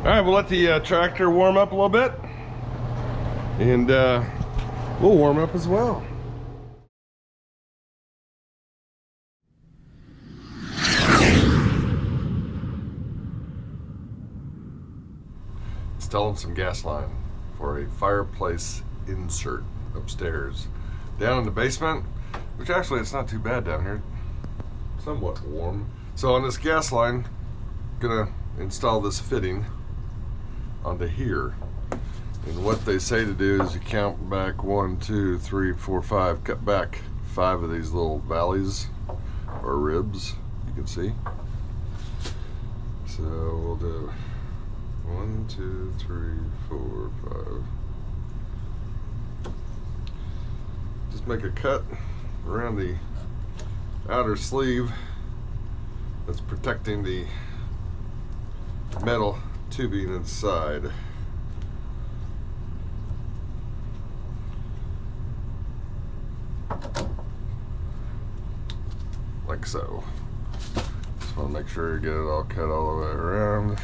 All right, we'll let the tractor warm up a little bit, and we'll warm up as well. Installing some gas line for a fireplace insert upstairs. Down in the basement, which actually it's not too bad down here, somewhat warm. So on this gas line, gonna install this fitting onto here. And what they say to do is you count back 1, 2, 3, 4, 5, cut back 5 of these little valleys or ribs, you can see. So we'll do 1, 2, 3, 4, 5. Just make a cut around the outer sleeve that's protecting the metal tubing inside. Like so. Just want to make sure you get it all cut all the way around.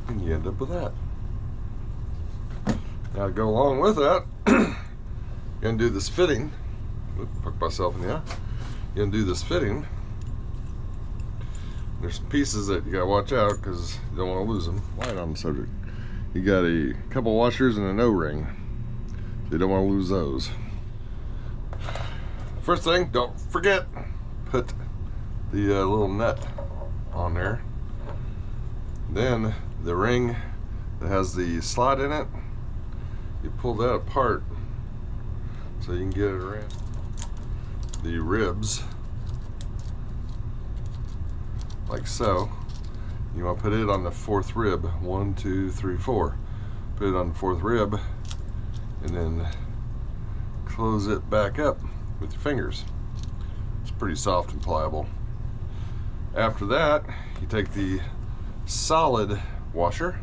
And you end up with that. Now to go along with that, you're gonna do this fitting. Poke myself in the eye. You're gonna do this fitting. There's some pieces that you gotta watch out because you don't want to lose them. Light on the subject. You got a couple washers and an O-ring, so you don't want to lose those. First thing, don't forget, put the little nut on there. Then the ring that has the slot in it, you pull that apart so you can get it around the ribs, like so. You want to put it on the 4th rib. 1, 2, 3, 4. Put it on the 4th rib and then close it back up with your fingers. It's pretty soft and pliable. After that, you take the solid washer,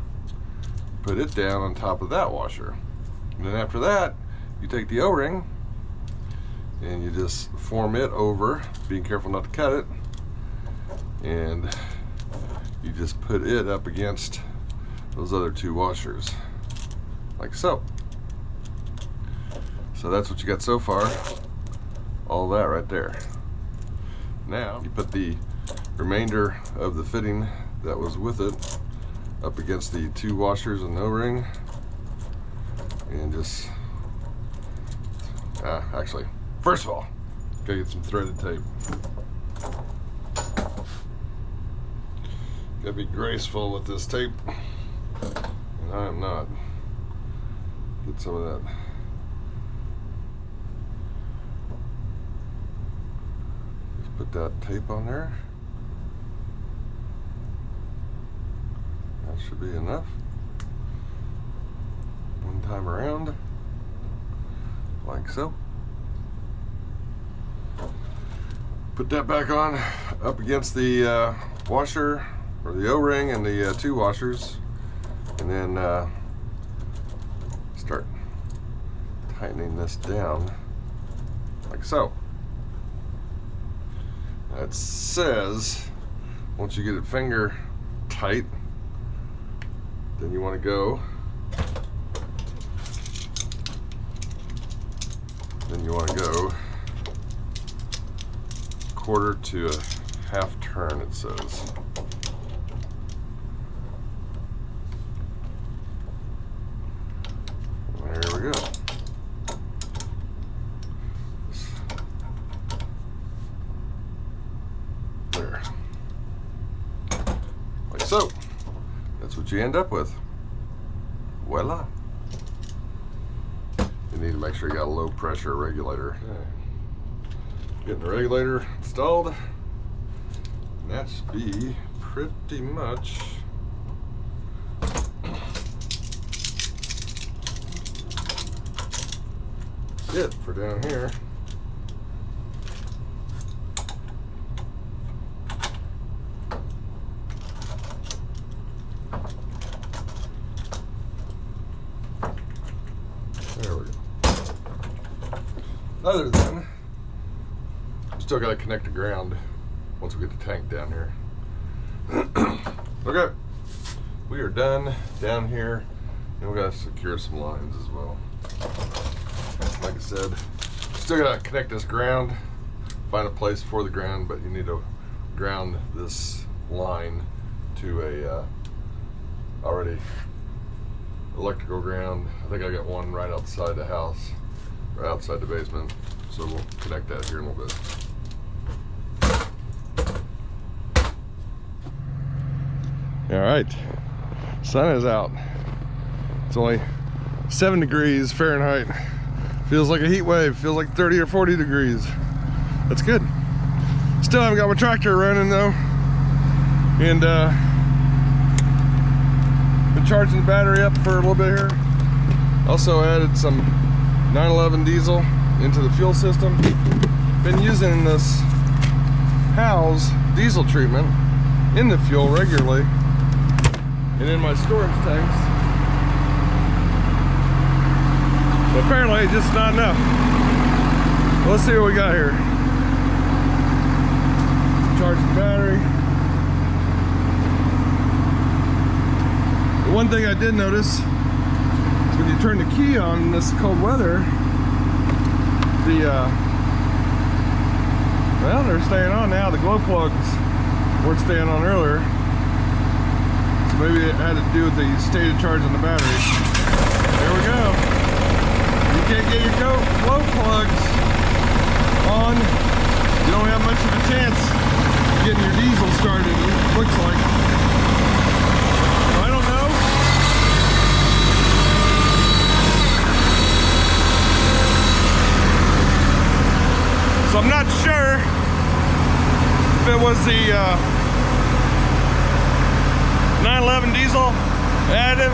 put it down on top of that washer. And then after that, you take the O-ring and you just form it over, being careful not to cut it, and you just put it up against those other 2 washers, like so. So that's what you got so far, all that right there. Now you put the remainder of the fitting that was with it up against the 2 washers and O-ring, and just actually, first of all, gotta get some threaded tape. Gotta be graceful with this tape, and I am not. Get some of that. Just put that tape on there. That should be enough. One time around, like so. Put that back on up against the washer, or the O-ring and the 2 washers, and then start tightening this down like so. It says once you get it finger tight, then you want to go, quarter to a half turn, it says. There we go. There. Like so. That's what you end up with. Voila. You need to make sure you got a low pressure regulator. Okay. Getting the regulator installed. And that should be pretty much it for down here. There we go. Other than, we still got to connect to ground once we get the tank down here. Okay, we are done down here, and we gotta secure some lines as well. Like I said, still gotta connect this ground, find a place for the ground, but you need to ground this line to a already electrical ground. I think I got one right outside the house, right outside the basement, so we'll connect that here in a little bit. All right, sun is out. It's only 7 degrees Fahrenheit. Feels like a heat wave, feels like 30 or 40 degrees. That's good. Still haven't got my tractor running though. And been charging the battery up for a little bit here. Also added some 911 diesel into the fuel system. Been using this Howes diesel treatment in the fuel regularly and in my storage tanks. But apparently it's just not enough. Well, let's see what we got here. Charge the battery. The one thing I did notice is when you turn the key on in this cold weather, well, they're staying on now. The glow plugs weren't staying on earlier. So maybe it had to do with the state of charge on the battery. There we go. You can't get your glow plugs on. You don't have much of a chance of getting your diesel started, it looks like. I don't know. So I'm not sure if it was the 911 diesel additive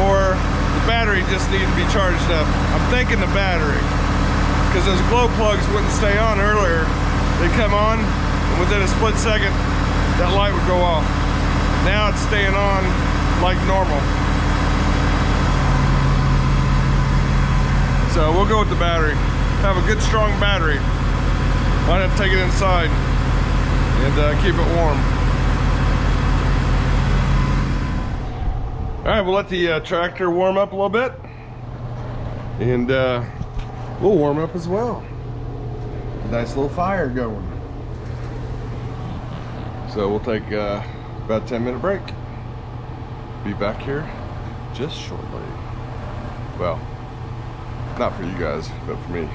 or the battery just needed to be charged up. I'm thinking the battery, because those glow plugs wouldn't stay on earlier. They come on, and within a split second, that light would go off. Now it's staying on like normal. So we'll go with the battery. Have a good strong battery. Might have to take it inside and keep it warm. All right, we'll let the tractor warm up a little bit, and we'll warm up as well. Nice little fire going. So we'll take about a 10-minute break. Be back here just shortly. Well, not for you guys, but for me.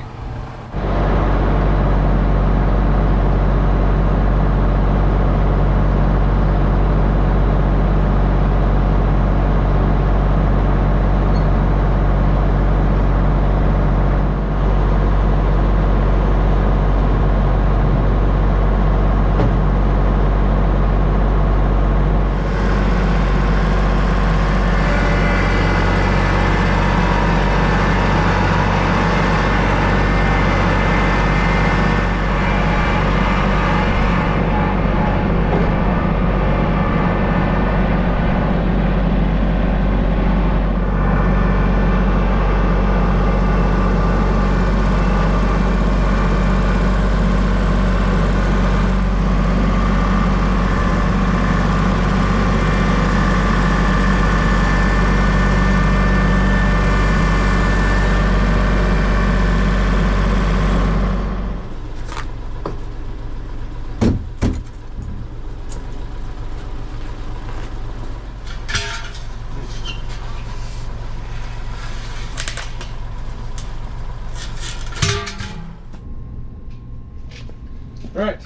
All right,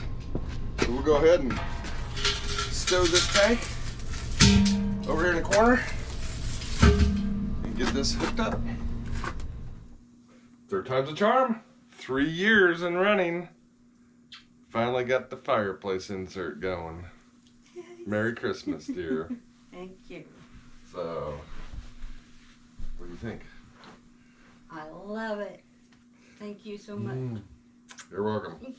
so we'll go ahead and stow this tank over here in the corner and get this hooked up. Third time's a charm. 3 years and running. Finally got the fireplace insert going. Merry Christmas, dear. Thank you. So, what do you think? I love it. Thank you so much. You're welcome.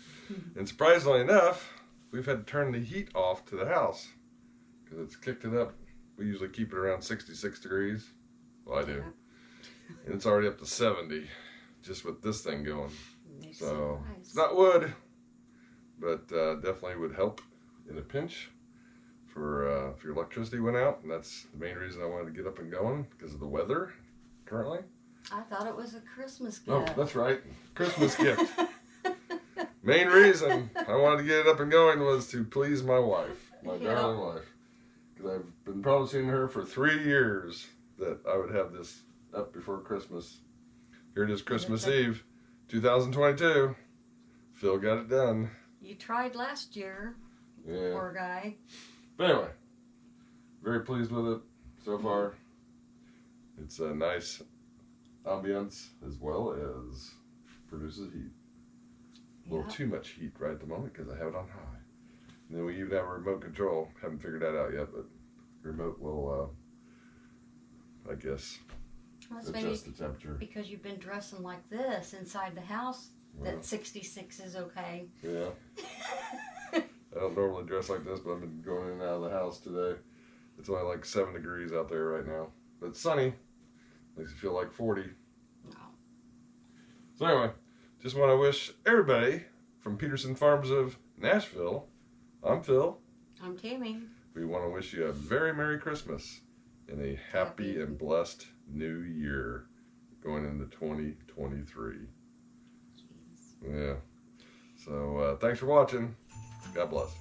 And surprisingly enough, we've had to turn the heat off to the house because it's kicked it up. We usually keep it around 66 degrees. Well, I do. And it's already up to 70 just with this thing going. So it's not wood, but definitely would help in a pinch for if your electricity went out, and that's the main reason I wanted to get up and going because of the weather currently. I thought it was a Christmas gift. Oh, that's right, Christmas gift. Main reason I wanted to get it up and going was to please my wife, my darling wife, because I've been promising her for 3 years that I would have this up before Christmas. Here it is, Christmas Eve, 2022. Phil got it done. You tried last year, Yeah. poor guy. But anyway, very pleased with it so far. It's a nice ambience as well as produces heat. A little too much heat right at the moment because I have it on high. And then we even have a remote control. Haven't figured that out yet, but remote will, I guess, Well, that's adjust maybe the temperature. because you've been dressing like this inside the house. Well, That 66 is okay. yeah. I don't normally dress like this, but I've been going in and out of the house today. It's only like 7 degrees out there right now. But it's sunny. Makes it feel like 40. No. So anyway, just want to wish everybody from Peterson Farms of Nashville, I'm Phil. I'm Tammy. We want to wish you a very Merry Christmas and a happy and blessed New Year going into 2023. Jeez. Yeah. So thanks for watching. God bless.